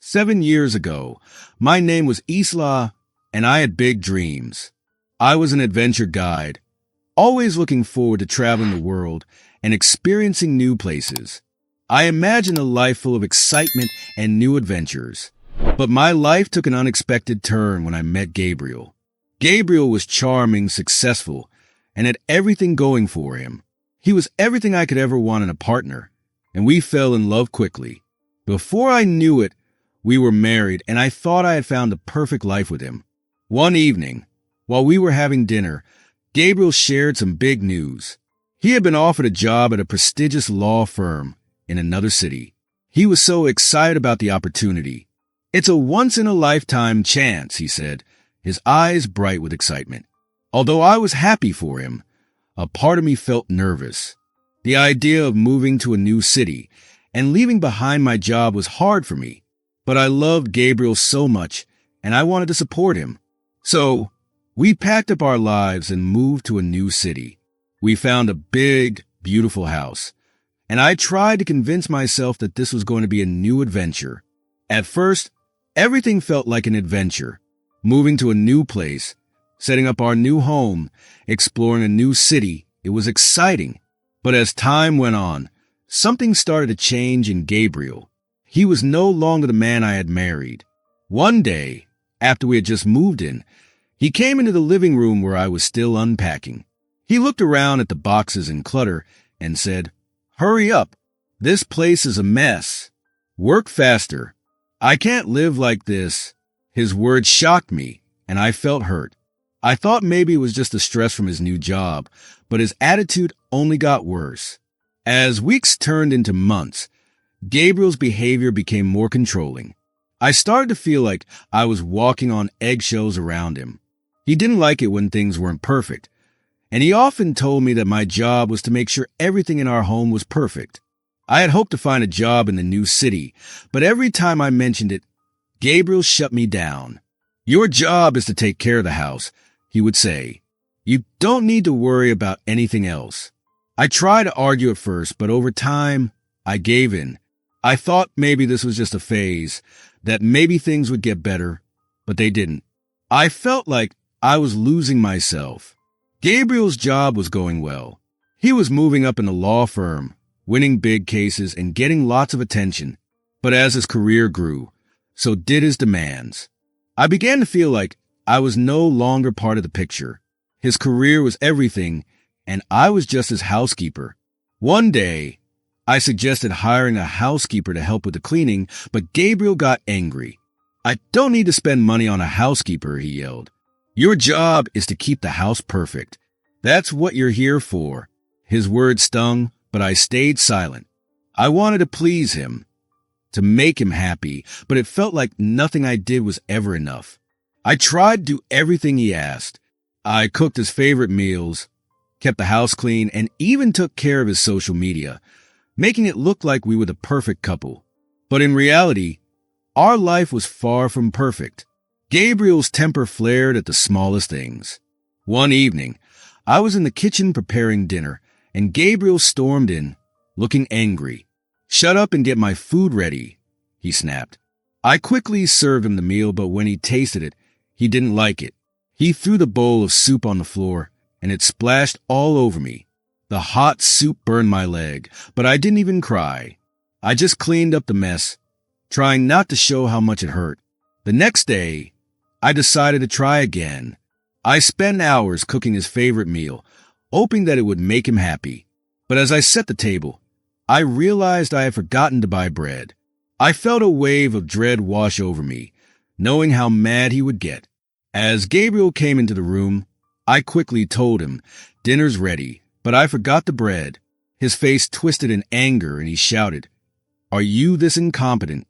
7 years ago, my name was Isla, and I had big dreams. I was an adventure guide, always looking forward to traveling the world and experiencing new places. I imagined a life full of excitement and new adventures. But my life took an unexpected turn when I met Gabriel. Gabriel was charming, successful, and had everything going for him. He was everything I could ever want in a partner, and we fell in love quickly. Before I knew it, we were married, and I thought I had found the perfect life with him. One evening, while we were having dinner, Gabriel shared some big news. He had been offered a job at a prestigious law firm in another city. He was so excited about the opportunity. "It's a once-in-a-lifetime chance," he said, his eyes bright with excitement. Although I was happy for him, a part of me felt nervous. The idea of moving to a new city and leaving behind my job was hard for me, but I loved Gabriel so much, and I wanted to support him. So, we packed up our lives and moved to a new city. We found a big, beautiful house, and I tried to convince myself that this was going to be a new adventure. At first, everything felt like an adventure. Moving to a new place, setting up our new home, exploring a new city, it was exciting. But as time went on, something started to change in Gabriel. He was no longer the man I had married. One day, after we had just moved in, he came into the living room where I was still unpacking. He looked around at the boxes and clutter and said, "Hurry up. This place is a mess. Work faster. I can't live like this." His words shocked me, and I felt hurt. I thought maybe it was just the stress from his new job, but his attitude only got worse. As weeks turned into months, Gabriel's behavior became more controlling. I started to feel like I was walking on eggshells around him. He didn't like it when things weren't perfect, and he often told me that my job was to make sure everything in our home was perfect. I had hoped to find a job in the new city, but every time I mentioned it, Gabriel shut me down. "Your job is to take care of the house," he would say. "You don't need to worry about anything else." I tried to argue at first, but over time, I gave in. I thought maybe this was just a phase, that maybe things would get better, but they didn't. I felt like I was losing myself. Gabriel's job was going well. He was moving up in the law firm, winning big cases and getting lots of attention. But as his career grew, so did his demands. I began to feel like I was no longer part of the picture. His career was everything, and I was just his housekeeper. One day, I suggested hiring a housekeeper to help with the cleaning, but Gabriel got angry. "I don't need to spend money on a housekeeper," he yelled. "Your job is to keep the house perfect. That's what you're here for." His words stung, but I stayed silent. I wanted to please him, to make him happy, but it felt like nothing I did was ever enough. I tried to do everything he asked. I cooked his favorite meals, kept the house clean, and even took care of his social media, making it look like we were the perfect couple. But in reality, our life was far from perfect. Gabriel's temper flared at the smallest things. One evening, I was in the kitchen preparing dinner, and Gabriel stormed in, looking angry. "Shut up and get my food ready," he snapped. I quickly served him the meal, but when he tasted it, he didn't like it. He threw the bowl of soup on the floor, and it splashed all over me. The hot soup burned my leg, but I didn't even cry. I just cleaned up the mess, trying not to show how much it hurt. The next day, I decided to try again. I spent hours cooking his favorite meal, hoping that it would make him happy. But as I set the table, I realized I had forgotten to buy bread. I felt a wave of dread wash over me, knowing how mad he would get. As Gabriel came into the room, I quickly told him, "Dinner's ready," but I forgot the bread. His face twisted in anger and he shouted, "Are you this incompetent?"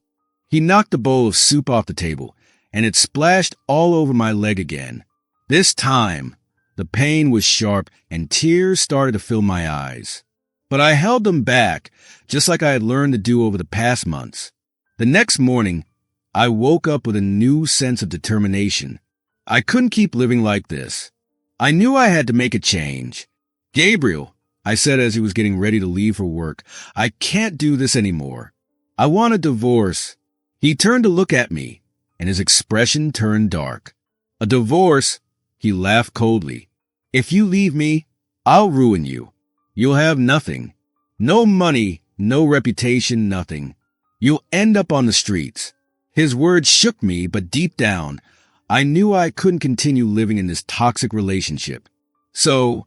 He knocked the bowl of soup off the table, and it splashed all over my leg again. This time, the pain was sharp and tears started to fill my eyes. But I held them back, just like I had learned to do over the past months. The next morning, I woke up with a new sense of determination. I couldn't keep living like this. I knew I had to make a change. "Gabriel," I said as he was getting ready to leave for work, "I can't do this anymore. I want a divorce." He turned to look at me, and his expression turned dark. A divorce? He laughed coldly. If you leave me, I'll ruin you. You'll have nothing. No money, no reputation, nothing. You'll end up on the streets. His words shook me, but deep down, I knew I couldn't continue living in this toxic relationship. So,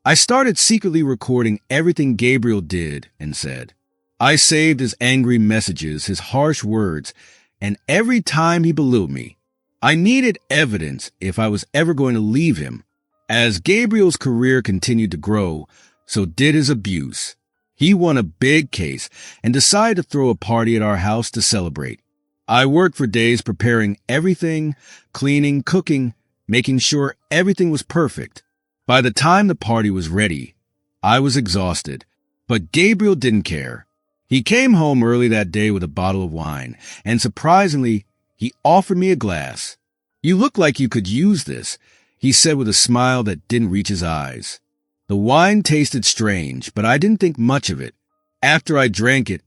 I started secretly recording everything Gabriel did and said. I saved his angry messages, his harsh words, and every time he belittled me. I needed evidence if I was ever going to leave him. As Gabriel's career continued to grow, so did his abuse. He won a big case and decided to throw a party at our house to celebrate. I worked for days preparing everything, cleaning, cooking, making sure everything was perfect. By the time the party was ready, I was exhausted, but Gabriel didn't care. He came home early that day with a bottle of wine, and surprisingly, he offered me a glass. You look like you could use this, he said with a smile that didn't reach his eyes. The wine tasted strange, but I didn't think much of it. After I drank it,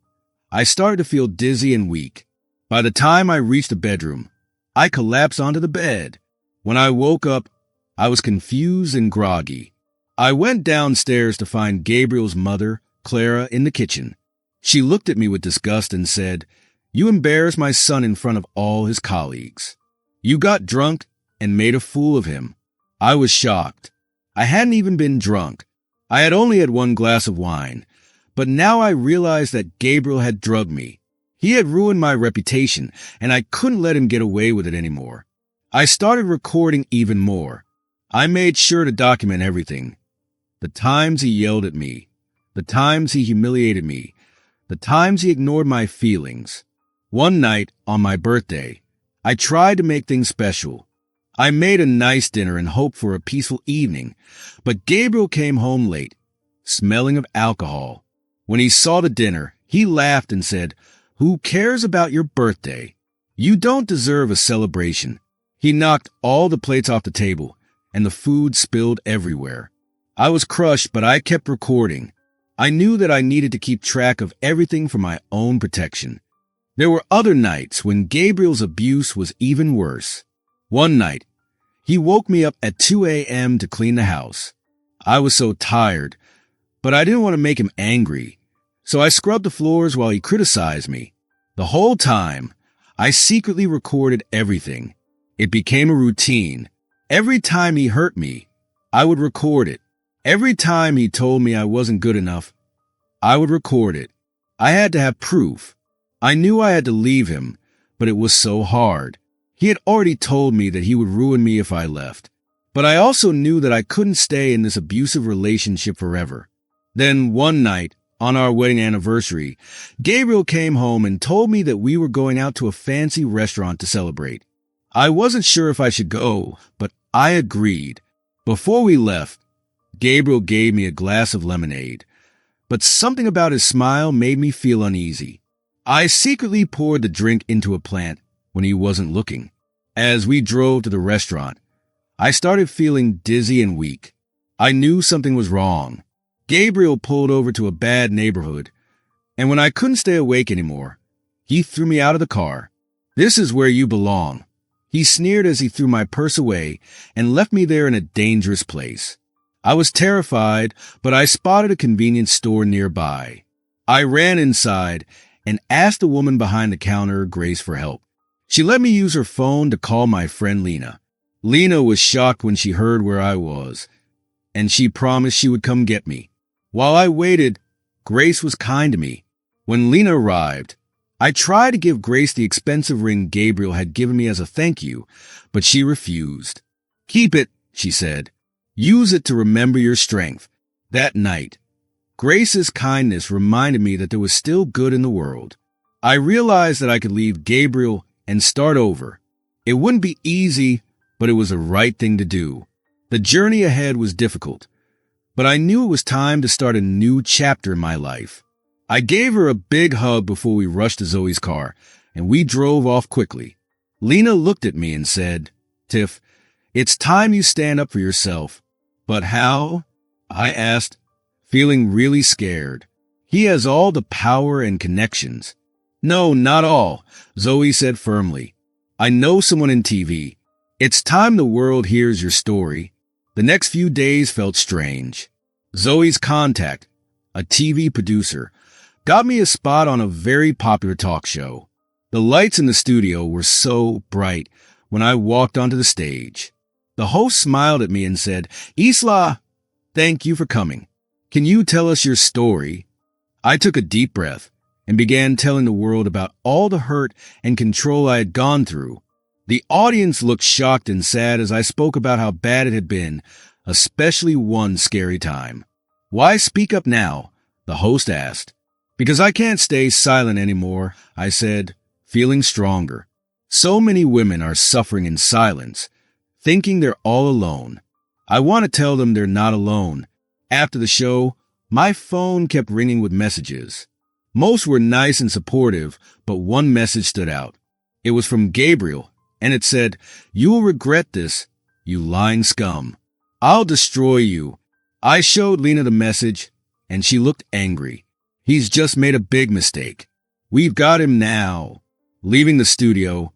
I started to feel dizzy and weak. By the time I reached the bedroom, I collapsed onto the bed. When I woke up, I was confused and groggy. I went downstairs to find Gabriel's mother, Clara, in the kitchen. She looked at me with disgust and said, "You embarrassed my son in front of all his colleagues. You got drunk and made a fool of him." I was shocked. I hadn't even been drunk. I had only had one glass of wine. But now I realized that Gabriel had drugged me. He had ruined my reputation, and I couldn't let him get away with it anymore. I started recording even more. I made sure to document everything. The times he yelled at me, the times he humiliated me, the times he ignored my feelings. One night, on my birthday, I tried to make things special. I made a nice dinner and hoped for a peaceful evening, but Gabriel came home late, smelling of alcohol. When he saw the dinner, he laughed and said, "Who cares about your birthday? You don't deserve a celebration." He knocked all the plates off the table, and the food spilled everywhere. I was crushed, but I kept recording. I knew that I needed to keep track of everything for my own protection. There were other nights when Gabriel's abuse was even worse. One night, he woke me up at 2 a.m. to clean the house. I was so tired, but I didn't want to make him angry, so I scrubbed the floors while he criticized me. The whole time, I secretly recorded everything. It became a routine. Every time he hurt me, I would record it. Every time he told me I wasn't good enough, I would record it. I had to have proof. I knew I had to leave him, but it was so hard. He had already told me that he would ruin me if I left. But I also knew that I couldn't stay in this abusive relationship forever. Then one night, on our wedding anniversary, Gabriel came home and told me that we were going out to a fancy restaurant to celebrate. I wasn't sure if I should go, but I agreed. Before we left, Gabriel gave me a glass of lemonade, but something about his smile made me feel uneasy. I secretly poured the drink into a plant when he wasn't looking. As we drove to the restaurant, I started feeling dizzy and weak. I knew something was wrong. Gabriel pulled over to a bad neighborhood, and when I couldn't stay awake anymore, he threw me out of the car. "This is where you belong," he sneered as he threw my purse away and left me there in a dangerous place. I was terrified, but I spotted a convenience store nearby. I ran inside and asked the woman behind the counter, Grace, for help. She let me use her phone to call my friend Lena. Lena was shocked when she heard where I was, and she promised she would come get me. While I waited, Grace was kind to me. When Lena arrived, I tried to give Grace the expensive ring Gabriel had given me as a thank you, but she refused. "Keep it," she said. "Use it to remember your strength." That night, Grace's kindness reminded me that there was still good in the world. I realized that I could leave Gabriel and start over. It wouldn't be easy, but it was the right thing to do. The journey ahead was difficult, but I knew it was time to start a new chapter in my life. I gave her a big hug before we rushed to Zoe's car, and we drove off quickly. Lena looked at me and said, "Tiff, it's time you stand up for yourself." "But how?" I asked, feeling really scared. "He has all the power and connections." No, not all, Zoe said firmly. I know someone in TV. It's time the world hears your story. The next few days felt strange. Zoe's contact, a TV producer, got me a spot on a very popular talk show. The lights in the studio were so bright when I walked onto the stage. The host smiled at me and said, "Isla, thank you for coming. Can you tell us your story?" I took a deep breath and began telling the world about all the hurt and control I had gone through. The audience looked shocked and sad as I spoke about how bad it had been, especially one scary time. "Why speak up now?" the host asked. "Because I can't stay silent anymore," I said, feeling stronger. So many women are suffering in silence, thinking they're all alone. I want to tell them they're not alone. After the show, my phone kept ringing with messages. Most were nice and supportive, but one message stood out. It was from Gabriel, and it said, "You will regret this, you lying scum. I'll destroy you." I showed Lena the message, and she looked angry. "He's just made a big mistake. We've got him now." Leaving the studio,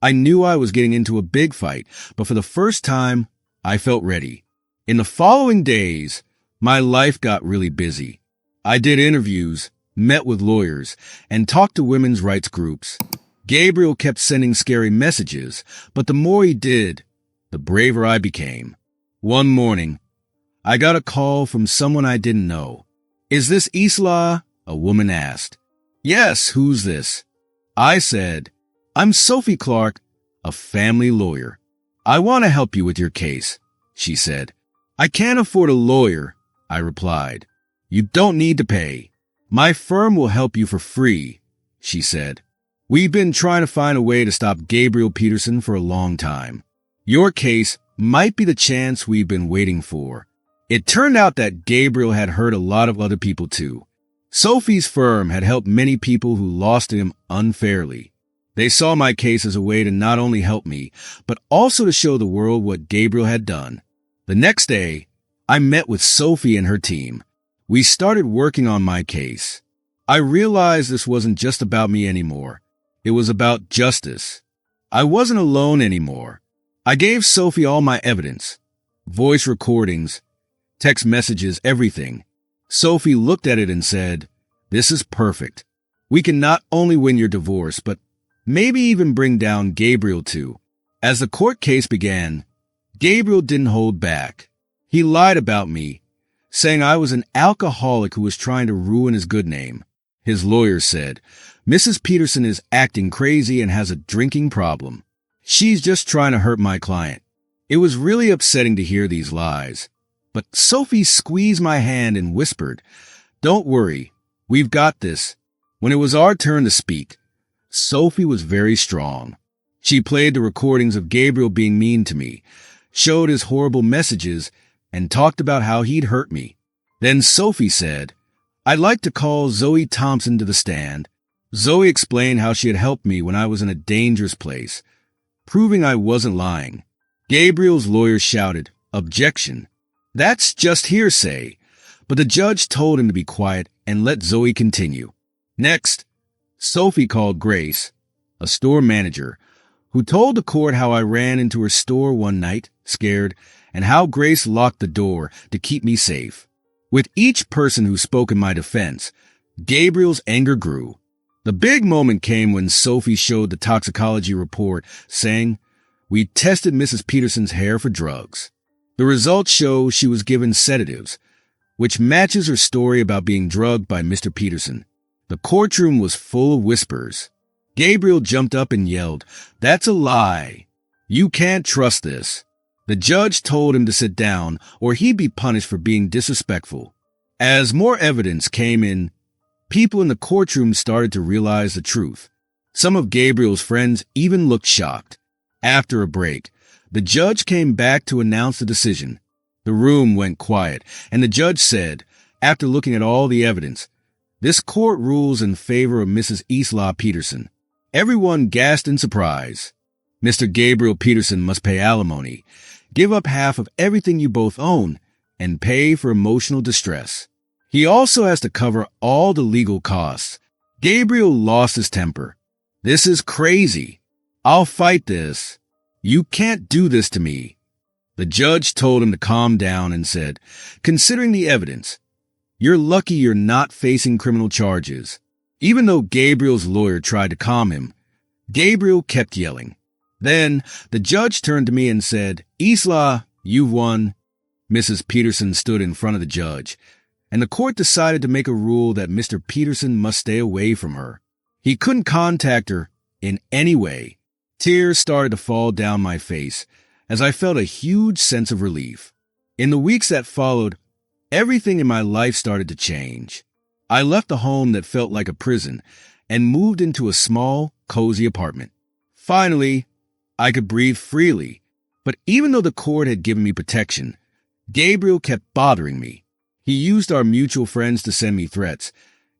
I knew I was getting into a big fight, but for the first time, I felt ready. In the following days, my life got really busy. I did interviews, met with lawyers, and talked to women's rights groups. Gabriel kept sending scary messages, but the more he did, the braver I became. One morning, I got a call from someone I didn't know. "Is this Isla?" a woman asked. "Yes, who's this?" I said, "I'm Sophie Clark, a family lawyer. I want to help you with your case," she said. "I can't afford a lawyer," I replied. "You don't need to pay. My firm will help you for free," she said. "We've been trying to find a way to stop Gabriel Peterson for a long time. Your case might be the chance we've been waiting for." It turned out that Gabriel had hurt a lot of other people too. Sophie's firm had helped many people who lost him unfairly. They saw my case as a way to not only help me, but also to show the world what Gabriel had done. The next day, I met with Sophie and her team. We started working on my case. I realized this wasn't just about me anymore. It was about justice. I wasn't alone anymore. I gave Sophie all my evidence, voice recordings, text messages, everything. Sophie looked at it and said, "This is perfect. We can not only win your divorce, but maybe even bring down Gabriel too." As the court case began, Gabriel didn't hold back. He lied about me, saying I was an alcoholic who was trying to ruin his good name. His lawyer said, "Mrs. Peterson is acting crazy and has a drinking problem. She's just trying to hurt my client." It was really upsetting to hear these lies. But Sophie squeezed my hand and whispered, "Don't worry, we've got this." When it was our turn to speak, Sophie was very strong. She played the recordings of Gabriel being mean to me, showed his horrible messages, and talked about how he'd hurt me. Then Sophie said, "I'd like to call Zoe Thompson to the stand." Zoe explained how she had helped me when I was in a dangerous place, proving I wasn't lying. Gabriel's lawyer shouted, "Objection. That's just hearsay," but the judge told him to be quiet and let Zoe continue. Next, Sophie called Grace, a store manager, who told the court how I ran into her store one night, scared, and how Grace locked the door to keep me safe. With each person who spoke in my defense, Gabriel's anger grew. The big moment came when Sophie showed the toxicology report, saying, "We tested Mrs. Peterson's hair for drugs. The results show she was given sedatives, which matches her story about being drugged by Mr. Peterson." The courtroom was full of whispers. Gabriel jumped up and yelled, "That's a lie. You can't trust this." The judge told him to sit down or he'd be punished for being disrespectful. As more evidence came in, people in the courtroom started to realize the truth. Some of Gabriel's friends even looked shocked. After a break, the judge came back to announce the decision. The room went quiet, and the judge said, after looking at all the evidence, "This court rules in favor of Mrs. Isla Peterson." Everyone gasped in surprise. "Mr. Gabriel Peterson must pay alimony, give up half of everything you both own, and pay for emotional distress. He also has to cover all the legal costs." Gabriel lost his temper. "This is crazy. I'll fight this. You can't do this to me." The judge told him to calm down and said, "Considering the evidence, you're lucky you're not facing criminal charges." Even though Gabriel's lawyer tried to calm him, Gabriel kept yelling. Then the judge turned to me and said, "Isla, you've won." Mrs. Peterson stood in front of the judge, and the court decided to make a rule that Mr. Peterson must stay away from her. He couldn't contact her in any way. Tears started to fall down my face as I felt a huge sense of relief. In the weeks that followed, everything in my life started to change. I left a home that felt like a prison and moved into a small, cozy apartment. Finally, I could breathe freely. But even though the court had given me protection, Gabriel kept bothering me. He used our mutual friends to send me threats,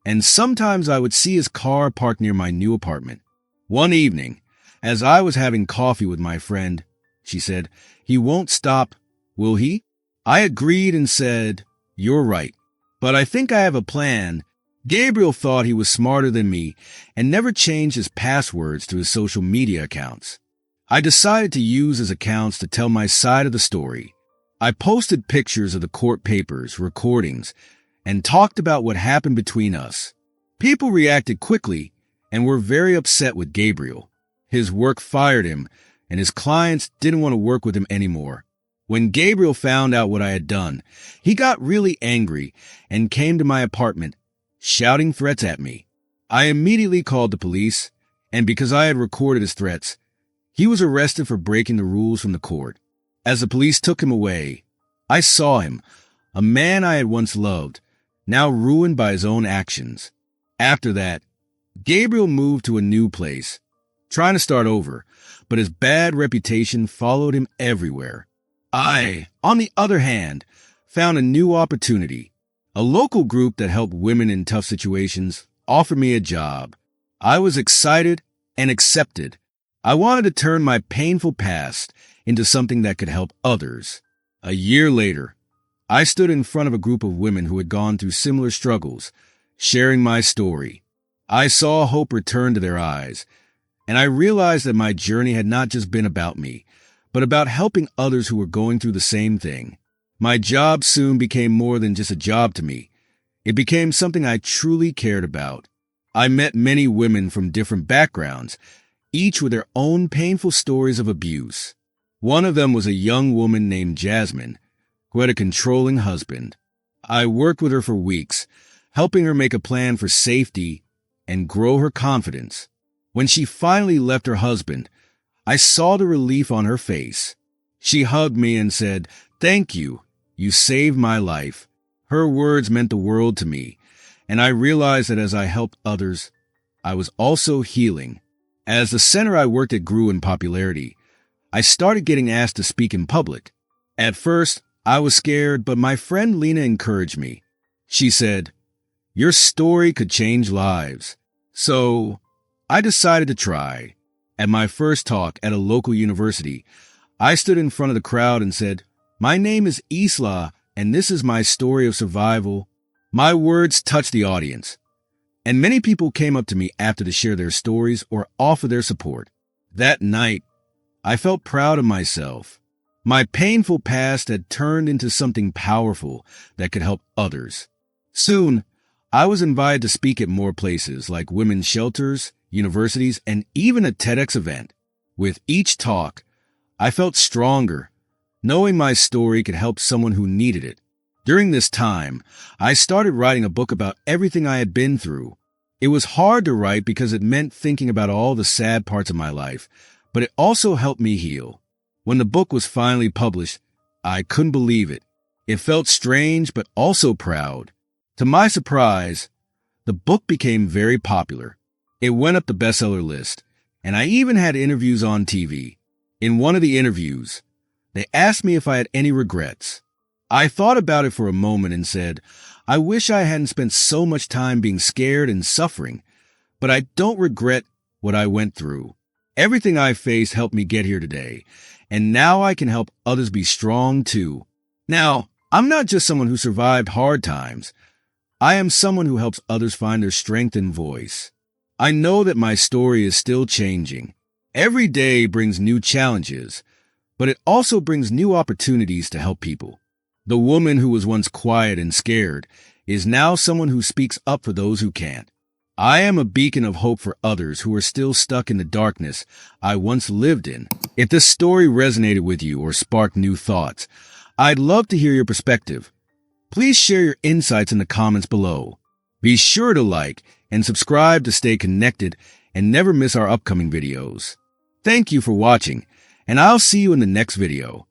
and sometimes I would see his car parked near my new apartment. One evening, as I was having coffee with my friend, she said, "He won't stop, will he?" I agreed and said, "You're right, but I think I have a plan." Gabriel thought he was smarter than me and never changed his passwords to his social media accounts. I decided to use his accounts to tell my side of the story. I posted pictures of the court papers, recordings, and talked about what happened between us. People reacted quickly and were very upset with Gabriel. His work fired him, and his clients didn't want to work with him anymore. When Gabriel found out what I had done, he got really angry and came to my apartment, shouting threats at me. I immediately called the police, and because I had recorded his threats, he was arrested for breaking the rules from the court. As the police took him away, I saw him, a man I had once loved, now ruined by his own actions. After that, Gabriel moved to a new place, trying to start over, but his bad reputation followed him everywhere. I, on the other hand, found a new opportunity. A local group that helped women in tough situations offered me a job. I was excited and accepted. I wanted to turn my painful past into something that could help others. A year later, I stood in front of a group of women who had gone through similar struggles, sharing my story. I saw hope return to their eyes, and I realized that my journey had not just been about me, but about helping others who were going through the same thing. My job soon became more than just a job to me. It became something I truly cared about. I met many women from different backgrounds, each with their own painful stories of abuse. One of them was a young woman named Jasmine, who had a controlling husband. I worked with her for weeks, helping her make a plan for safety and grow her confidence. When she finally left her husband, I saw the relief on her face. She hugged me and said, "Thank you. You saved my life." Her words meant the world to me, and I realized that as I helped others, I was also healing. As the center I worked at grew in popularity, I started getting asked to speak in public. At first, I was scared, but my friend Lena encouraged me. She said, "Your story could change lives." So I decided to try. At my first talk at a local university, I stood in front of the crowd and said, "My name is Isla, and this is my story of survival." My words touched the audience, and many people came up to me after to share their stories or offer their support. That night, I felt proud of myself. My painful past had turned into something powerful that could help others. Soon, I was invited to speak at more places like women's shelters, universities, and even a TEDx event. With each talk, I felt stronger, knowing my story could help someone who needed it. During this time, I started writing a book about everything I had been through. It was hard to write because it meant thinking about all the sad parts of my life, but it also helped me heal. When the book was finally published, I couldn't believe it. It felt strange, but also proud. To my surprise, the book became very popular. It went up the bestseller list, and I even had interviews on TV. In one of the interviews, they asked me if I had any regrets. I thought about it for a moment and said, "I wish I hadn't spent so much time being scared and suffering, but I don't regret what I went through. Everything I faced helped me get here today, and now I can help others be strong too." Now, I'm not just someone who survived hard times. I am someone who helps others find their strength and voice. I know that my story is still changing. Every day brings new challenges, but it also brings new opportunities to help people. The woman who was once quiet and scared is now someone who speaks up for those who can't. I am a beacon of hope for others who are still stuck in the darkness I once lived in. If this story resonated with you or sparked new thoughts, I'd love to hear your perspective. Please share your insights in the comments below. Be sure to like and subscribe to stay connected and never miss our upcoming videos. Thank you for watching, and I'll see you in the next video.